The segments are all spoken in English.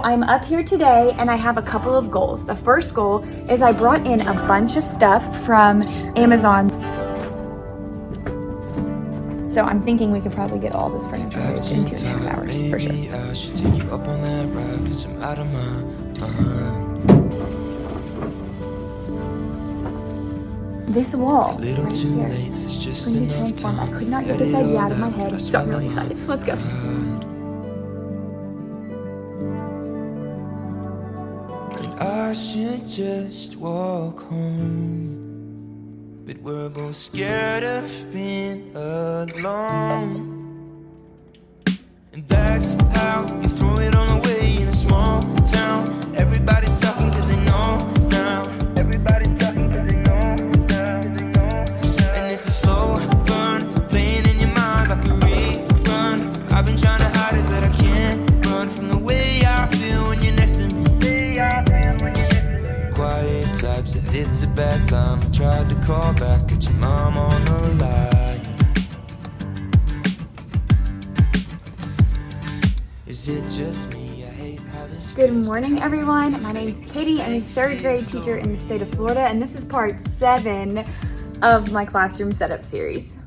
I'm up here today and I have a couple of goals. The first goal is I brought in a bunch of stuff from Amazon. So I'm thinking we could probably get all this furniture in 2.5 hours for sure. I should take you up on that ride 'cause I'm out of my mind. This wall right here is going to be transformed. I could not get this idea out of my head, so I'm really excited. Let's go. I should just walk home, but we're both scared of being alone. And that's how you throw it all away in a small town. Everybody's talking cause they know now. Everybody's talking cause they know now. And it's a slow burn, playing in your mind like a rerun. I've been trying to hide it but I can't run from the way I feel when you're next to me. Quiet type said it's a bad time. I tried to call back, got your mom on the line. Is it just me? I hate how this. Good morning, everyone. My name's Katie. I'm a third grade teacher in the state of Florida, and this is part 7 of my classroom setup series.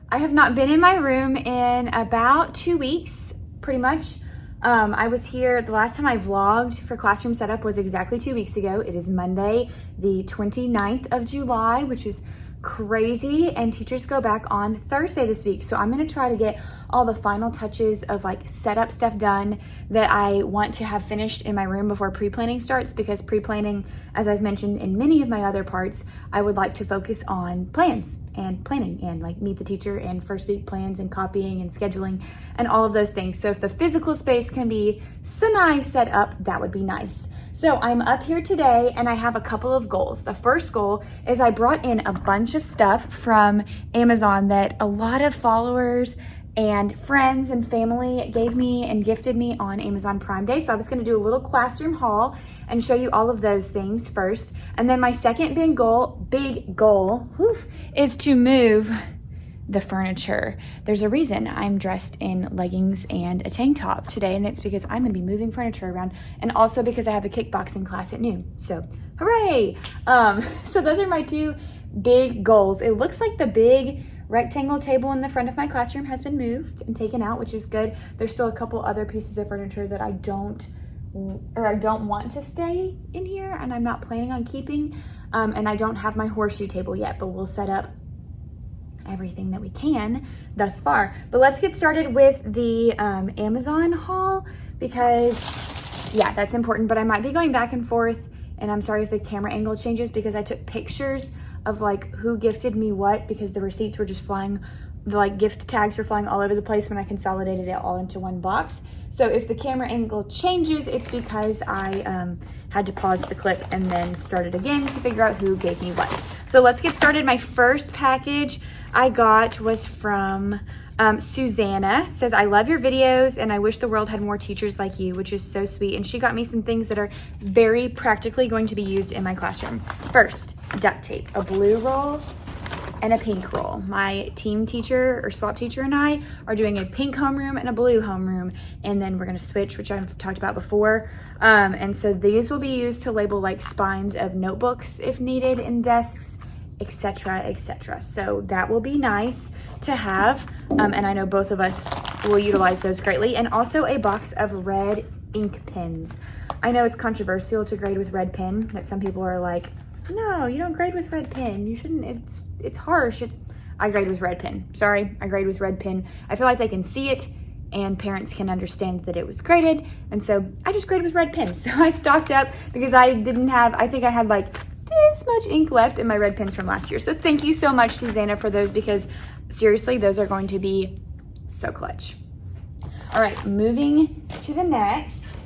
I have not been in my room in about 2 weeks, pretty much. I was here, the last time I vlogged for classroom setup was exactly 2 weeks ago. It is Monday, the 29th of July, which is crazy, and teachers go back on Thursday this week. So I'm gonna try to get all the final touches of like setup stuff done that I want to have finished in my room before pre-planning starts, because pre-planning, as I've mentioned in many of my other parts, I would like to focus on plans and planning and like meet the teacher and first week plans and copying and scheduling and all of those things. So if the physical space can be semi set up, that would be nice. So I'm up here today and I have a couple of goals. The first goal is I brought in a bunch of stuff from Amazon that a lot of followers and friends and family gave me and gifted me on Amazon Prime Day. So I was gonna do a little classroom haul and show you all of those things first. And then my second big goal, is to move the furniture. There's a reason I'm dressed in leggings and a tank top today, and it's because I'm gonna be moving furniture around, and also because I have a kickboxing class at noon. So hooray! So those are my 2 big goals. It looks like the big rectangle table in the front of my classroom has been moved and taken out, which is good. There's still a couple other pieces of furniture that I don't want to stay in here, and I'm not planning on keeping. And I don't have my horseshoe table yet, but we'll set up everything that we can thus far. But let's get started with the Amazon haul, because yeah, that's important. But I might be going back and forth, and I'm sorry if the camera angle changes, because I took pictures of like who gifted me what, because the receipts were just flying, the like gift tags were flying all over the place when I consolidated it all into one box. So if the camera angle changes, it's because I had to pause the clip and then start it again to figure out who gave me what. So let's get started. My first package I got was from Susanna. Says, I love your videos and I wish the world had more teachers like you, which is so sweet. And she got me some things that are very practically going to be used in my classroom. First, duct tape, a blue roll and a pink roll. My team teacher or swap teacher and I are doing a pink homeroom and a blue homeroom, and then we're gonna switch, which I've talked about before. And so these will be used to label like spines of notebooks if needed in desks, etc., etc. So that will be nice to have, and I know both of us will utilize those greatly. And also a box of red ink pens. I know it's controversial to grade with red pen, that some people are like, no, you don't grade with red pen. You shouldn't, it's harsh. I grade with red pen. Sorry, I grade with red pen. I feel like they can see it and parents can understand that it was graded. And so I just grade with red pen. So I stocked up because I think I had like this much ink left in my red pens from last year. So thank you so much, Susanna, for those, because seriously, those are going to be so clutch. All right, moving to the next.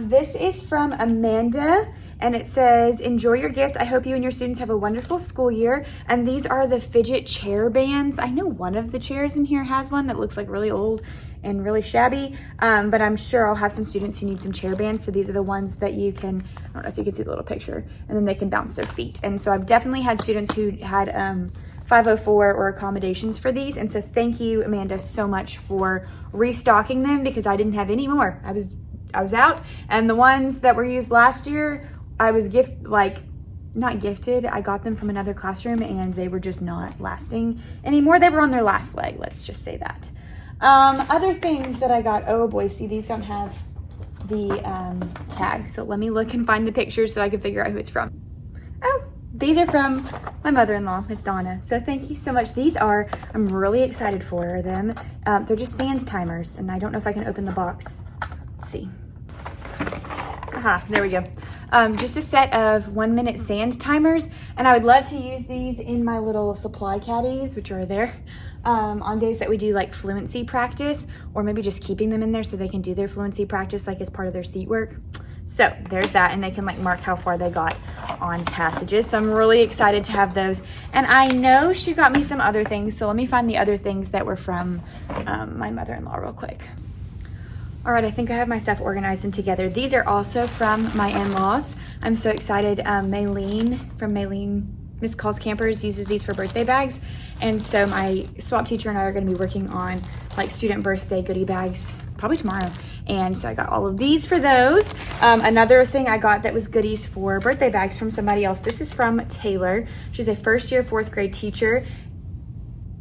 This is from Amanda. And it says, enjoy your gift. I hope you and your students have a wonderful school year. And these are the fidget chair bands. I know one of the chairs in here has one that looks like really old and really shabby, but I'm sure I'll have some students who need some chair bands. So these are the ones that you can, I don't know if you can see the little picture, and then they can bounce their feet. And so I've definitely had students who had 504 or accommodations for these. And so thank you, Amanda, so much for restocking them because I didn't have any more. I was out, and the ones that were used last year, I was not gifted. I got them from another classroom and they were just not lasting anymore. They were on their last leg. Let's just say that. Other things that I got. Oh boy, see, these don't have the tag. So let me look and find the pictures so I can figure out who it's from. Oh, these are from my mother-in-law, Miss Donna. So thank you so much. I'm really excited for them. They're just sand timers, and I don't know if I can open the box. Let's see. Aha, there we go. Just a set of 1-minute sand timers, and I would love to use these in my little supply caddies, which are there, on days that we do like fluency practice, or maybe just keeping them in there so they can do their fluency practice like as part of their seat work. So there's that, and they can like mark how far they got on passages. So I'm really excited to have those. And I know she got me some other things, so let me find the other things that were from my mother-in-law real quick. All right, I think I have my stuff organized and together. These are also from my in-laws. I'm so excited. Maylene from Miss Calls Campers uses these for birthday bags. And so my swap teacher and I are gonna be working on like student birthday goodie bags probably tomorrow. And so I got all of these for those. Another thing I got that was goodies for birthday bags from somebody else. This is from Taylor. She's a first-year 4th grade teacher.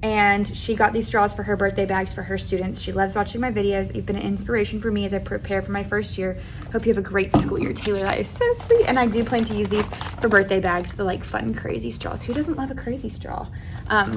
And she got these straws for her birthday bags for her students. She loves watching my videos. You've been an inspiration for me as I prepare for my first year. Hope you have a great school year, Taylor. That is so sweet. And I do plan to use these for birthday bags, the like fun, crazy straws. Who doesn't love a crazy straw?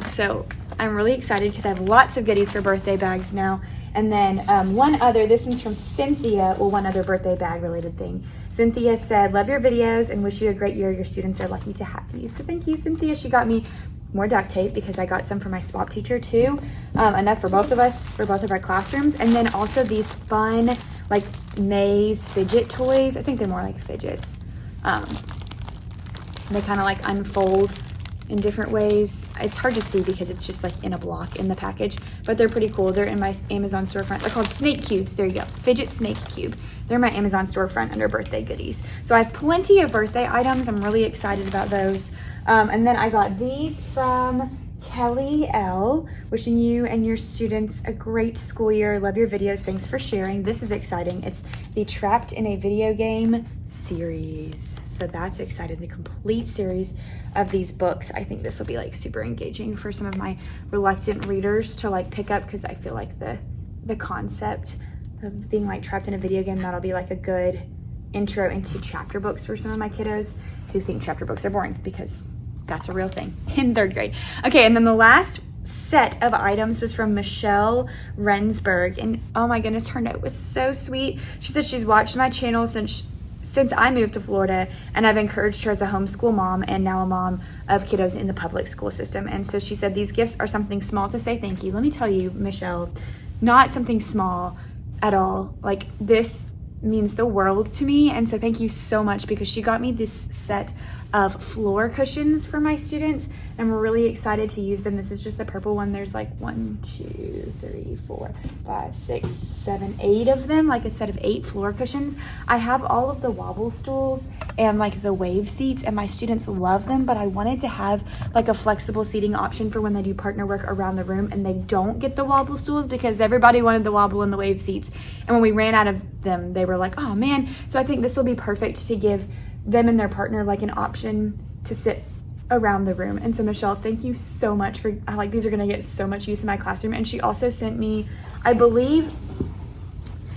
So I'm really excited because I have lots of goodies for birthday bags now. And then this one's from Cynthia, one other birthday bag related thing. Cynthia said, love your videos and wish you a great year. Your students are lucky to have you. So thank you, Cynthia. She got me more duct tape because I got some for my swap teacher too. Enough for both of us, for both of our classrooms. And then also these fun, like maze fidget toys. I think they're more like fidgets. They kind of like unfold in different ways. It's hard to see because it's just like in a block in the package, but they're pretty cool. They're in my Amazon storefront. They're called snake cubes. There you go. Fidget snake cube. They're in my Amazon storefront under birthday goodies. So I have plenty of birthday items. I'm really excited about those. And then I got these from Kelly L. Wishing you and your students a great school year. Love your videos. Thanks for sharing. This is exciting. It's the Trapped in a Video Game series. So that's exciting. The complete series of these books. I think this will be like super engaging for some of my reluctant readers to like pick up, because I feel like the concept of being like trapped in a video game, that'll be like a good intro into chapter books for some of my kiddos who think chapter books are boring, because that's a real thing in 3rd grade. Okay, and then the last set of items was from Michelle Rensberg, and oh my goodness, her note was so sweet. She said she's watched my channel since I moved to Florida, and I've encouraged her as a homeschool mom and now a mom of kiddos in the public school system. And so she said these gifts are something small to say thank you. Let me tell you, Michelle, not something small at all. Like, this means the world to me. And so thank you so much, because she got me this set of floor cushions for my students, and we're really excited to use them. This is just the purple one. There's like 1, 2, 3, 4, 5, 6, 7, 8 of them, like a set of 8 floor cushions. I have all of the wobble stools and like the wave seats, and my students love them, but I wanted to have like a flexible seating option for when they do partner work around the room and they don't get the wobble stools, because everybody wanted the wobble and the wave seats. And when we ran out of them, they were like, oh man. So I think this will be perfect to give them and their partner like an option to sit around the room. And so Michelle, thank you so much for, these are gonna get so much use in my classroom. And she also sent me, I believe,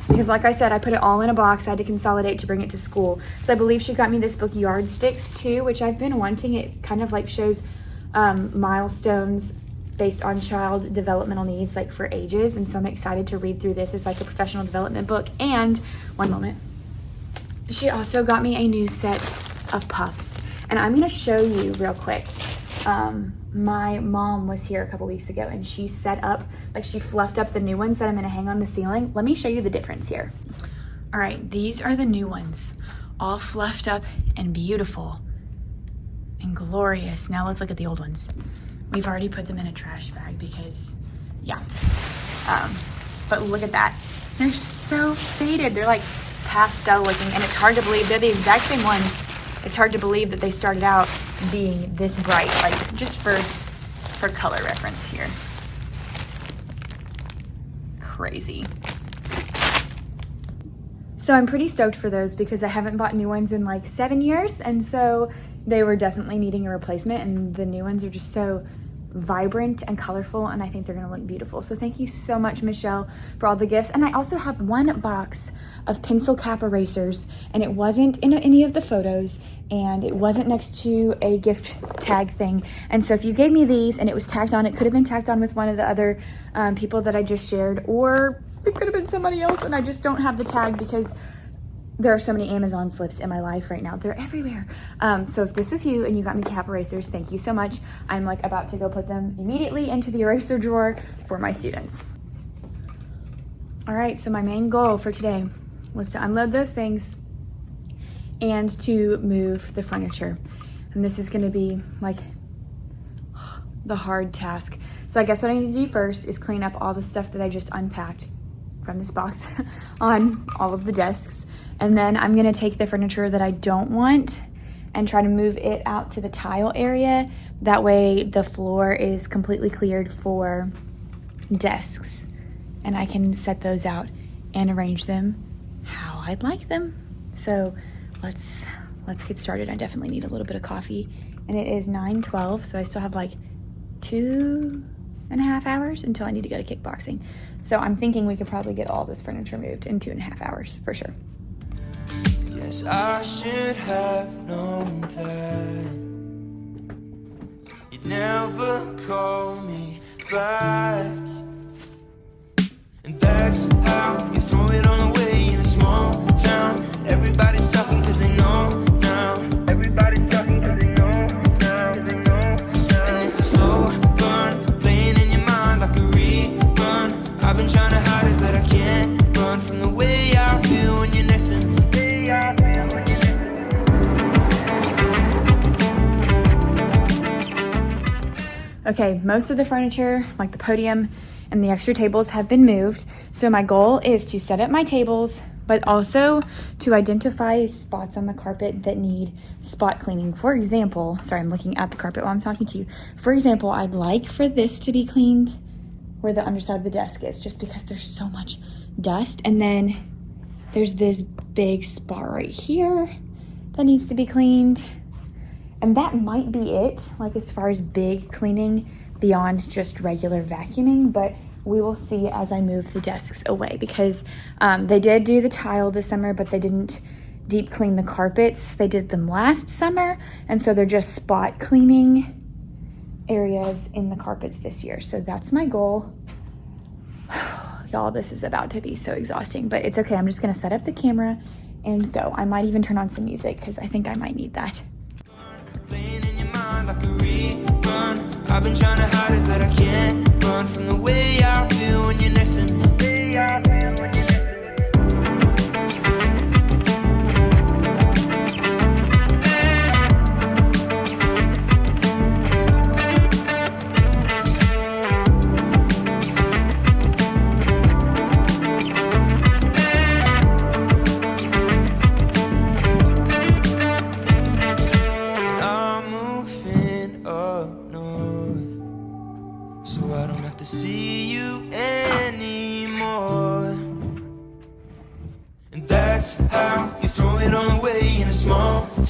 because like I said, I put it all in a box. I had to consolidate to bring it to school. So I believe she got me this book, Yardsticks, too, which I've been wanting. It kind of like shows milestones based on child developmental needs, like for ages. And so I'm excited to read through this. It's like a professional development book. And one moment, she also got me a new set of puffs. And I'm gonna show you real quick. My mom was here a couple weeks ago, and she set up, like she fluffed up the new ones that I'm gonna hang on the ceiling. Let me show you the difference here. All right, these are the new ones, all fluffed up and beautiful and glorious. Now let's look at the old ones. We've already put them in a trash bag because, yeah. But look at that. They're so faded. They're like pastel looking, and it's hard to believe they're the exact same ones. It's hard to believe that they started out being this bright. Like, just for for color reference here. Crazy. So I'm pretty stoked for those because I haven't bought new ones in like 7 years, and so they were definitely needing a replacement, and the new ones are just so vibrant and colorful, and I think they're gonna look beautiful. So thank you so much, Michelle, for all the gifts. And I also have one box of pencil cap erasers, and it wasn't in any of the photos, and it wasn't next to a gift tag thing. And so if you gave me these and it was tagged on, it could have been tagged on with one of the other people that I just shared, or it could have been somebody else, and I just don't have the tag because there are so many Amazon slips in my life right now. They're everywhere. So if this was you and you got me cap erasers, thank you so much. I'm like about to go put them immediately into the eraser drawer for my students. All right, so my main goal for today was to unload those things and to move the furniture. And this is gonna be like the hard task. So I guess what I need to do first is clean up all the stuff that I just unpacked from this box on all of the desks. And then I'm gonna take the furniture that I don't want and try to move it out to the tile area. That way the floor is completely cleared for desks, and I can set those out and arrange them how I'd like them. So let's get started. I definitely need a little bit of coffee, and it is 9:12, so I still have like 2.5 hours until I need to go to kickboxing. So I'm thinking we could probably get all this furniture moved in 2.5 hours for sure. Yes, I should have known that you'd never call me back. And that's how you throw it all away in a small town. Everybody's talking cause they know now. Everybody's talking cause they know now. And it's a slow burn, playing in your mind like a rerun. I've been trying to hide it, but I can't run from the way I feel when you're next to me. Okay, most of the furniture, like the podium and the extra tables, have been moved. So my goal is to set up my tables, but also to identify spots on the carpet that need spot cleaning. For example, sorry, I'm looking at the carpet while I'm talking to you. For example, I'd like for this to be cleaned where the underside of the desk is, just because there's so much dust. And then there's this big spot right here that needs to be cleaned. And that might be it, like as far as big cleaning beyond just regular vacuuming, but we will see as I move the desks away, because they did do the tile this summer, but they didn't deep clean the carpets. They did them last summer, and so they're just spot cleaning areas in the carpets this year. So that's my goal. Y'all, this is about to be so exhausting, but it's okay. I'm just gonna set up the camera and go. I might even turn on some music because I think I might need that. Playing in your mind like a rerun. I've been trying to hide it, but I can't run from the way I feel when you're next to me.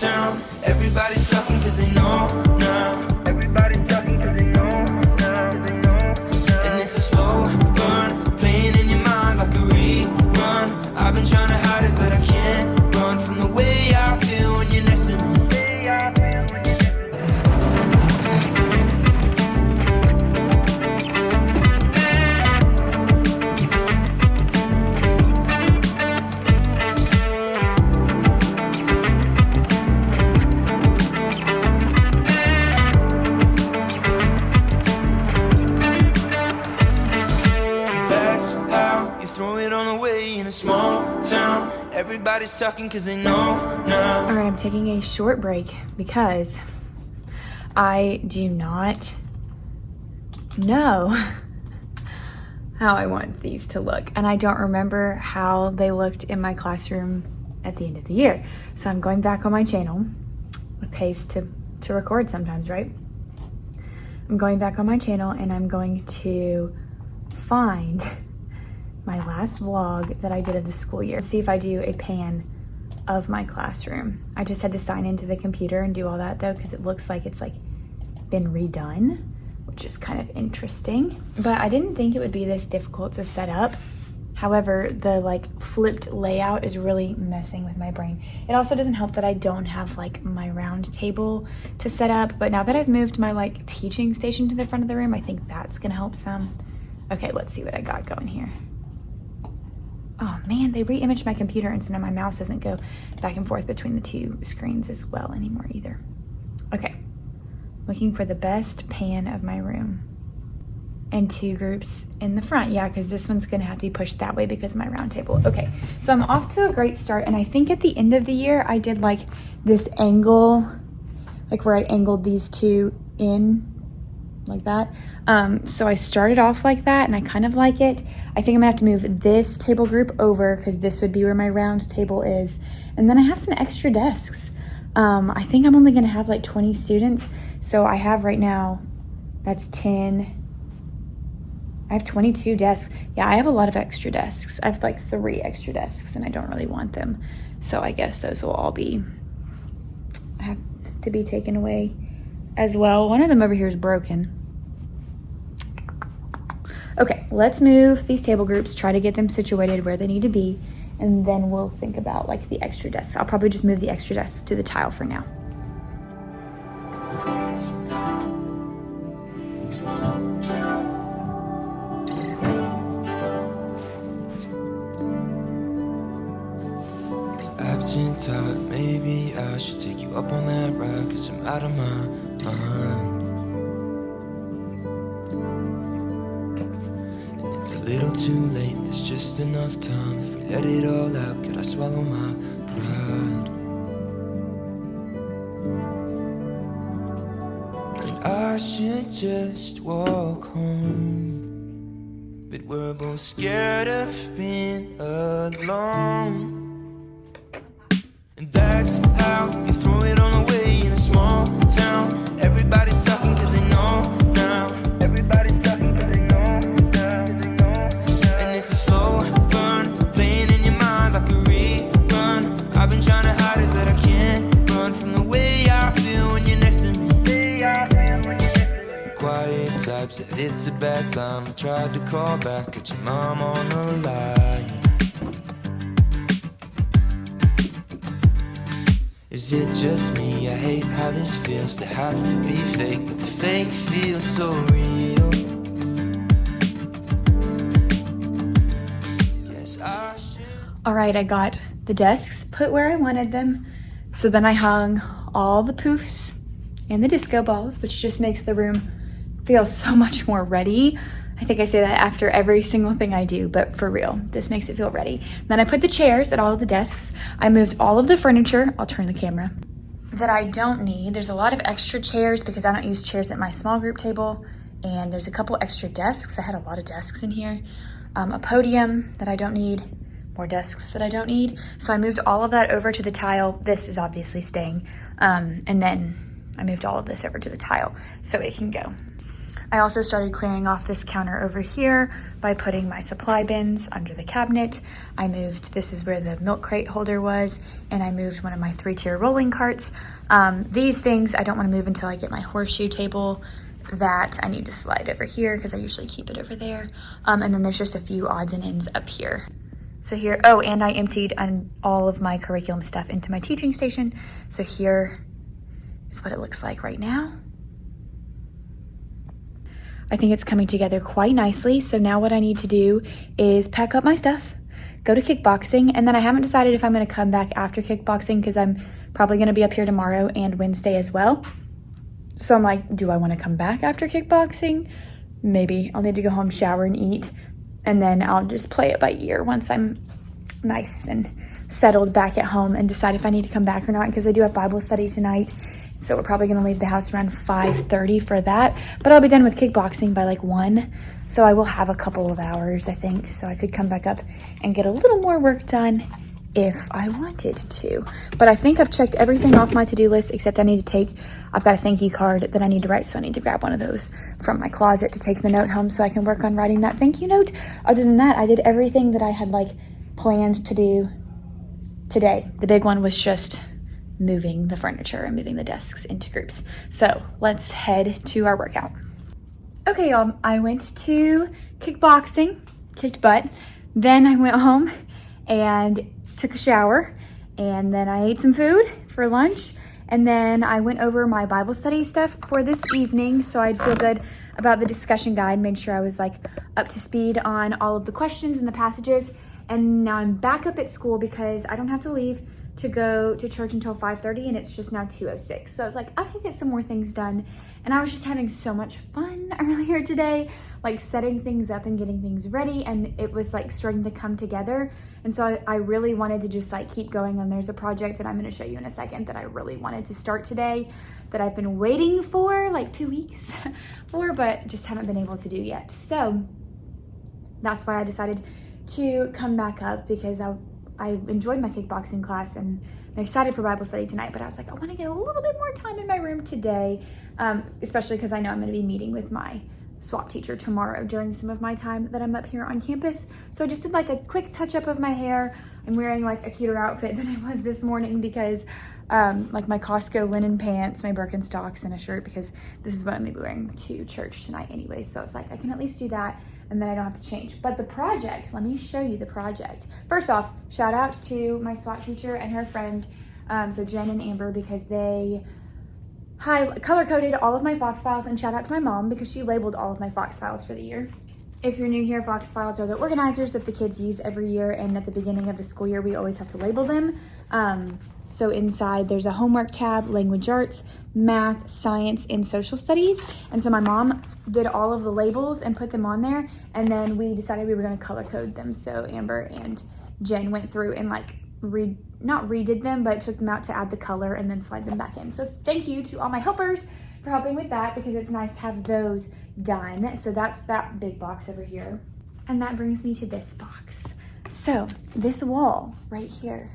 Town. Everybody's talking cause they know now. Everybody's talking cause they know now. And it's a slow burn, playing in your mind like a rerun. I've been trying to hide it, but I can't run from the way I feel when you're next to me. Everybody's talking cause they know now. All right, I'm taking a short break because I do not know how I want these to look, and I don't remember how they looked in my classroom at the end of the year. So I'm going back on my channel. It pays to record sometimes, right? I'm I'm going back on my channel and I'm going to find my last vlog that I did of the school year. See if I do a pan of my classroom. I just had to sign into the computer and do all that though, because it looks like it's like been redone, which is kind of interesting. But I didn't think it would be this difficult to set up. However, the like flipped layout is really messing with my brain. It also doesn't help that I don't have like my round table to set up, but now that I've moved my like teaching station to the front of the room, I think that's gonna help some. Okay, let's see what I got going here. Oh man, they re-imaged my computer and so now my mouse doesn't go back and forth between the two screens as well anymore either. Okay, looking for the best pan of my room. And 2 groups in the front. Yeah, because this one's gonna have to be pushed that way because of my round table. Okay, so I'm off to a great start. And I think at the end of the year, I did like this angle, like where I angled these 2 in like that. So I started off like that and I kind of like it. I think I'm gonna have to move this table group over because this would be where my round table is. And then I have some extra desks. I think I'm only gonna have like 20 students. So I have right now, that's 10, I have 22 desks. Yeah, I have a lot of extra desks. I have like 3 extra desks and I don't really want them. So I guess those will all have to be taken away as well. One of them over here is broken. Okay, let's move these table groups, try to get them situated where they need to be, and then we'll think about like the extra desks. I'll probably just move the extra desks to the tile for now. Absent, maybe I should take you up on that ride, 'cause I'm out of my mind. And it's a little too late, there's just enough time. If we let it all out, could I swallow my pride? And I should just walk home, but we're both scared of being alone. And that's how you throw it all away in a small town. Everybody's talking 'cause they know now. Everybody's talking 'cause they know now. And it's a slow burn, playing in your mind like a rerun. I've been trying to hide it, but I can't run from the way I feel when you're next to me. Quiet type said it's a bad time. I tried to call back, got your mom on the line. Is it just me? I hate how this feels to have to be fake, but the fake feels so real. Guess I should. All right, I got the desks put where I wanted them. So then I hung all the poofs and the disco balls, which just makes the room feel so much more ready. I think I say that after every single thing I do, but for real, this makes it feel ready. Then I put the chairs at all of the desks. I moved all of the furniture, I'll turn the camera, that I don't need. There's a lot of extra chairs because I don't use chairs at my small group table. And there's a couple extra desks. I had a lot of desks in here. A podium that I don't need, more desks that I don't need. So I moved all of that over to the tile. This is obviously staying. And then I moved all of this over to the tile so it can go. I also started clearing off this counter over here by putting my supply bins under the cabinet. I moved, this is where the milk crate holder was, and I moved one of my 3-tier rolling carts. These things I don't want to move until I get my horseshoe table. That I need to slide over here because I usually keep it over there. And then there's just a few odds and ends up here. So here, oh, and I emptied all of my curriculum stuff into my teaching station. So here is what it looks like right now. I think it's coming together quite nicely. So now what I need to do is pack up my stuff, go to kickboxing, and then I haven't decided if I'm gonna come back after kickboxing because I'm probably gonna be up here tomorrow and Wednesday as well. So I'm like, do I wanna come back after kickboxing? Maybe. I'll need to go home, shower, and eat, and then I'll just play it by ear once I'm nice and settled back at home and decide if I need to come back or not, because I do have Bible study tonight. So we're probably gonna leave the house around 5:30 for that, but I'll be done with kickboxing by like 1. So I will have a couple of hours, I think. So I could come back up and get a little more work done if I wanted to. But I think I've checked everything off my to-do list except I've got a thank you card that I need to write, so I need to grab one of those from my closet to take the note home so I can work on writing that thank you note. Other than that, I did everything that I had like planned to do today. The big one was just moving the furniture and moving the desks into groups. So let's head to our workout. Okay, y'all, I went to kickboxing, kicked butt. Then I went home and took a shower, and then I ate some food for lunch, and then I went over my Bible study stuff for this evening so I'd feel good about the discussion guide, made sure I was like up to speed on all of the questions and the passages. And now I'm back up at school because I don't have to leave to go to church until 5:30, and it's just now 2:06. So I was like, I can get some more things done. And I was just having so much fun earlier today, like setting things up and getting things ready, and it was like starting to come together. And so I really wanted to just like keep going. And there's a project that I'm going to show you in a second that I really wanted to start today that I've been waiting for like 2 weeks for, but just haven't been able to do yet. So that's why I decided to come back up, because I enjoyed my kickboxing class and I'm excited for Bible study tonight, but I was like, I want to get a little bit more time in my room today, especially because I know I'm going to be meeting with my swap teacher tomorrow during some of my time that I'm up here on campus. So I just did like a quick touch up of my hair. I'm wearing like a cuter outfit than I was this morning because like my Costco linen pants, my Birkenstocks, and a shirt, because this is what I'm going to be wearing to church tonight anyway. So I was like, I can at least do that, and then I don't have to change. But the project, let me show you the project. First off, shout out to my SWAT teacher and her friend, so Jen and Amber, because they color-coded all of my Fox files, and shout out to my mom because she labeled all of my Fox files for the year. If you're new here, Fox files are the organizers that the kids use every year, and at the beginning of the school year, we always have to label them. So inside there's a homework tab, language arts, math, science, and social studies. And so my mom did all of the labels and put them on there, and then we decided we were going to color code them. So Amber and Jen went through and like not redid them, but took them out to add the color and then slide them back in. So thank you to all my helpers for helping with that, because it's nice to have those done. So that's that big box over here. And that brings me to this box. So this wall right here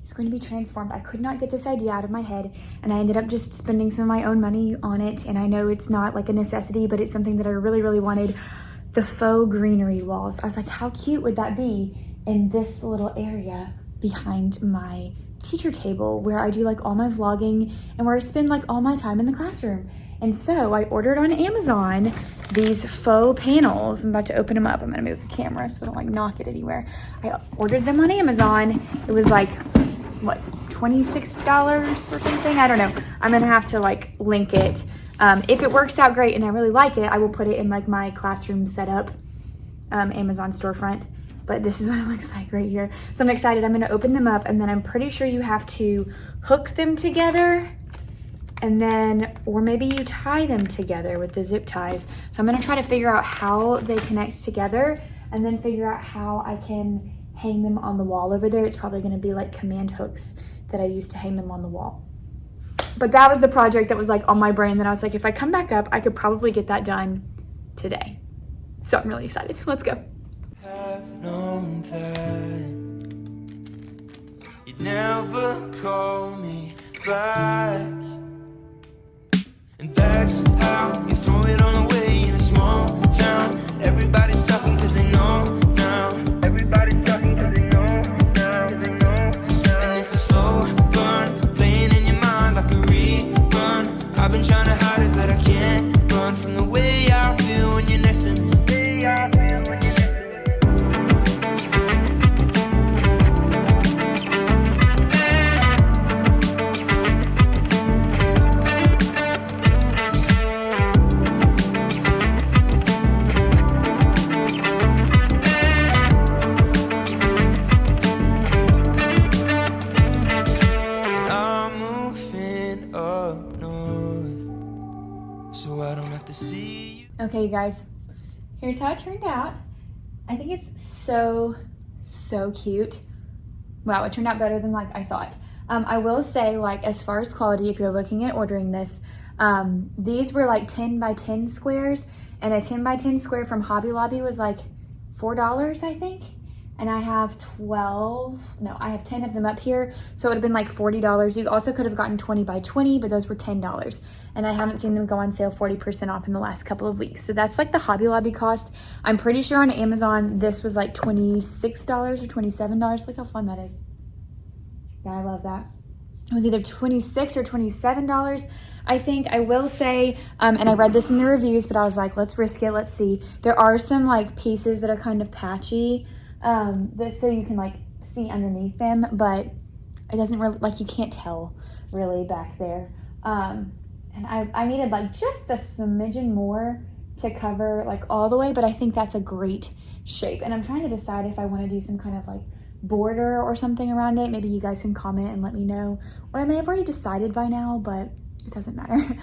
is going to be transformed. I could not get this idea out of my head, and I ended up just spending some of my own money on it. And I know it's not like a necessity, but it's something that I really, really wanted. The faux greenery walls. I was like, how cute would that be in this little area behind my teacher table where I do like all my vlogging and where I spend like all my time in the classroom. And so I ordered on Amazon these faux panels. I'm about to open them up. I'm gonna move the camera so I don't like knock it anywhere. I ordered them on Amazon. It was like, what, $26 or something? I don't know. I'm gonna have to like link it. If it works out great and I really like it, I will put it in like my classroom setup, Amazon storefront. But this is what it looks like right here. So I'm excited. I'm gonna open them up, and then I'm pretty sure you have to hook them together, and then, or maybe you tie them together with the zip ties. So I'm gonna try to figure out how they connect together, and then figure out how I can hang them on the wall over there. It's probably gonna be like command hooks that I use to hang them on the wall. But that was the project that was like on my brain that I was like, if I come back up, I could probably get that done today. So I'm really excited. Let's go. Have known that you'd never call me back, and that's how you throw it all away in a small town. Everybody's talking cause they know now. Everybody's talking cause they know now. And it's a slow burn, playing in your mind like a rerun. I've been trying to hide it, but I can't run from the way I feel when you're next to me. Okay, you guys, here's how it turned out. I think it's so cute. Wow, it turned out better than like I thought. I will say, like, as far as quality, if you're looking at ordering this, these were like 10 by 10 squares, and a 10 by 10 square from Hobby Lobby was like $4, I think. and I have 10 of them up here. So it would have been like $40. You also could have gotten 20 by 20, but those were $10. And I haven't seen them go on sale 40% off in the last couple of weeks. So that's like the Hobby Lobby cost. I'm pretty sure on Amazon, this was like $26 or $27. Look how fun that is. Yeah, I love that. It was either $26 or $27. I think. I will say, and I read this in the reviews, but I was like, let's risk it. Let's see. There are some like pieces that are kind of patchy, so you can like see underneath them, but it doesn't really, like, you can't tell really back there. And I needed like just a smidgen more to cover like all the way, but I think that's a great shape. And I'm trying to decide if I want to do some kind of like border or something around it. Maybe you guys can comment and let me know, or I may have already decided by now, but it doesn't matter.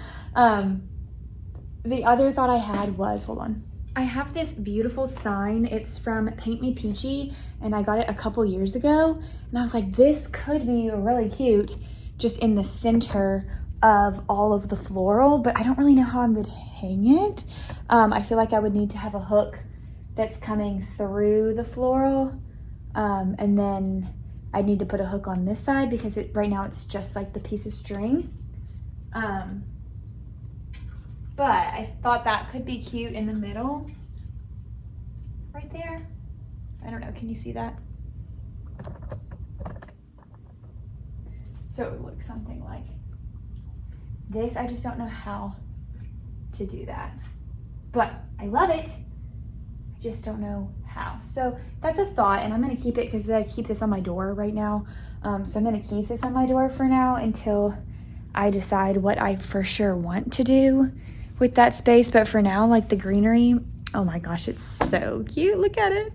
The other thought I had was, hold on. I have this beautiful sign. It's from Paint Me Peachy, and I got it a couple years ago. And I was like, this could be really cute just in the center of all of the floral, but I don't really know how I would hang it. I feel like I would need to have a hook that's coming through the floral. And then I'd need to put a hook on this side because right now it's just like the piece of string. But I thought that could be cute in the middle, right there. I don't know, can you see that? So it would look something like this. I just don't know how to do that, but I love it. I just don't know how. So that's a thought, and I'm gonna keep it because I keep this on my door right now. So I'm gonna keep this on my door for now until I decide what I for sure want to do with that space. But for now, like the greenery, oh my gosh, it's so cute. Look at it.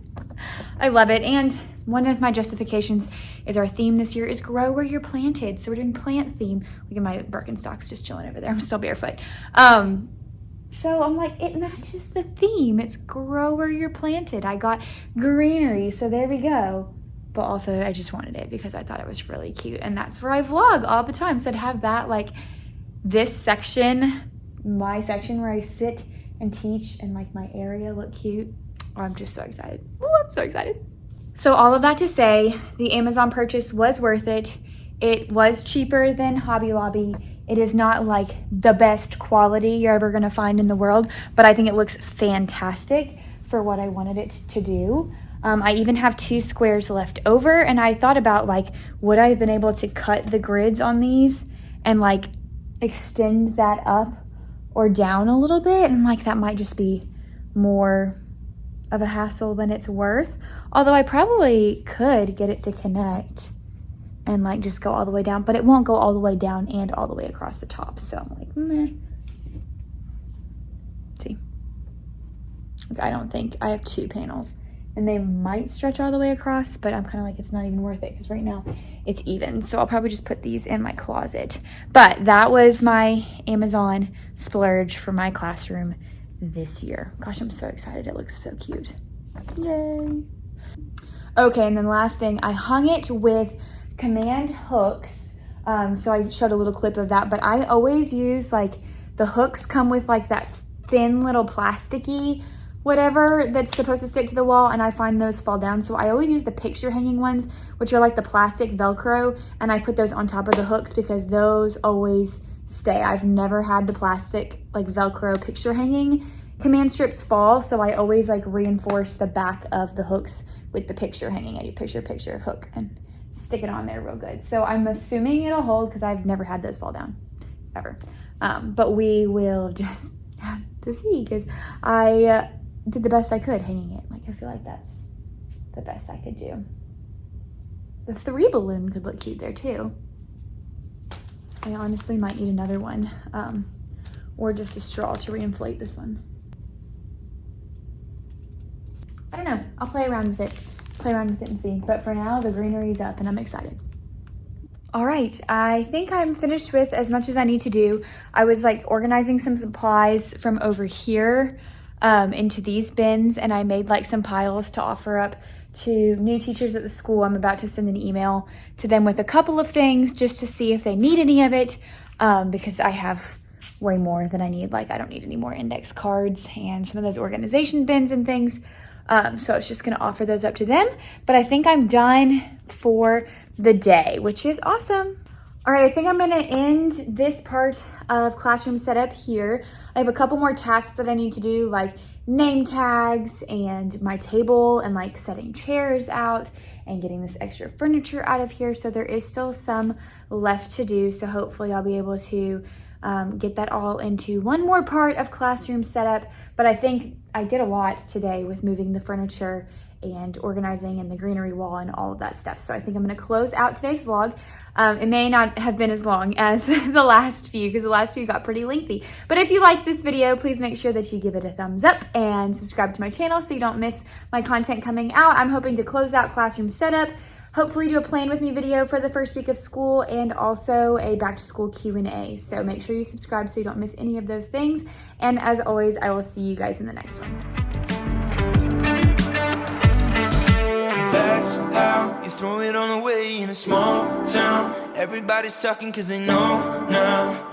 I love it. And one of my justifications is our theme this year is grow where you're planted. So we're doing plant theme. Look at my Birkenstocks just chilling over there. I'm still barefoot. So I'm like, it matches the theme. It's grow where you're planted. I got greenery, so there we go. But also I just wanted it because I thought it was really cute. And that's where I vlog all the time. So to have that, like this section, my section where I sit and teach and like my area look cute. Oh, I'm just so excited. Oh, I'm so excited. So all of that to say, the Amazon purchase was worth it. It was cheaper than Hobby Lobby. It is not like the best quality you're ever gonna find in the world, but I think it looks fantastic for what I wanted it to do. I even have 2 squares left over, and I thought about like, would I have been able to cut the grids on these and like extend that up or down a little bit? And like, that might just be more of a hassle than it's worth. Although I probably could get it to connect and like just go all the way down, but it won't go all the way down and all the way across the top. So I'm like, meh. See, I don't think I have 2 panels, and they might stretch all the way across, but I'm kind of like, it's not even worth it because right now it's even. So I'll probably just put these in my closet. But that was my Amazon splurge for my classroom this year. Gosh, I'm so excited. It looks so cute. Yay. Okay, and then last thing, I hung it with command hooks. So I showed a little clip of that, but I always use like, the hooks come with like that thin little plasticky whatever that's supposed to stick to the wall, and I find those fall down. So I always use the picture hanging ones, which are like the plastic Velcro, and I put those on top of the hooks because those always stay. I've never had the plastic like Velcro picture hanging command strips fall, so I always like reinforce the back of the hooks with the picture hanging. I do picture hook and stick it on there real good. So I'm assuming it'll hold because I've never had those fall down ever. But we will just have to see because I did the best I could hanging it. Like, I feel like that's the best I could do. The 3 balloon could look cute there too. I honestly might need another one, or just a straw to reinflate this one. I don't know. I'll play around with it and see. But for now, the greenery's up and I'm excited. All right, I think I'm finished with as much as I need to do. I was like organizing some supplies from over here into these bins, and I made like some piles to offer up to new teachers at the school. I'm about to send an email to them with a couple of things just to see if they need any of it, because I have way more than I need. Like, I don't need any more index cards and some of those organization bins and things. So I was just gonna offer those up to them, but I think I'm done for the day, which is awesome. All right, I think I'm gonna end this part of classroom setup here. I have a couple more tasks that I need to do, like name tags and my table and like setting chairs out and getting this extra furniture out of here. So there is still some left to do. So hopefully I'll be able to get that all into one more part of classroom setup. But I think I did a lot today with moving the furniture and organizing and the greenery wall and all of that stuff. So I think I'm gonna close out today's vlog. It may not have been as long as the last few because the last few got pretty lengthy. But if you like this video, please make sure that you give it a thumbs up and subscribe to my channel so you don't miss my content coming out. I'm hoping to close out classroom setup, hopefully do a plan with me video for the first week of school and also a back to school Q&A. So make sure you subscribe so you don't miss any of those things. And as always, I will see you guys in the next one. That's how you throw it all away in a small town. Everybody's talking cause they know now.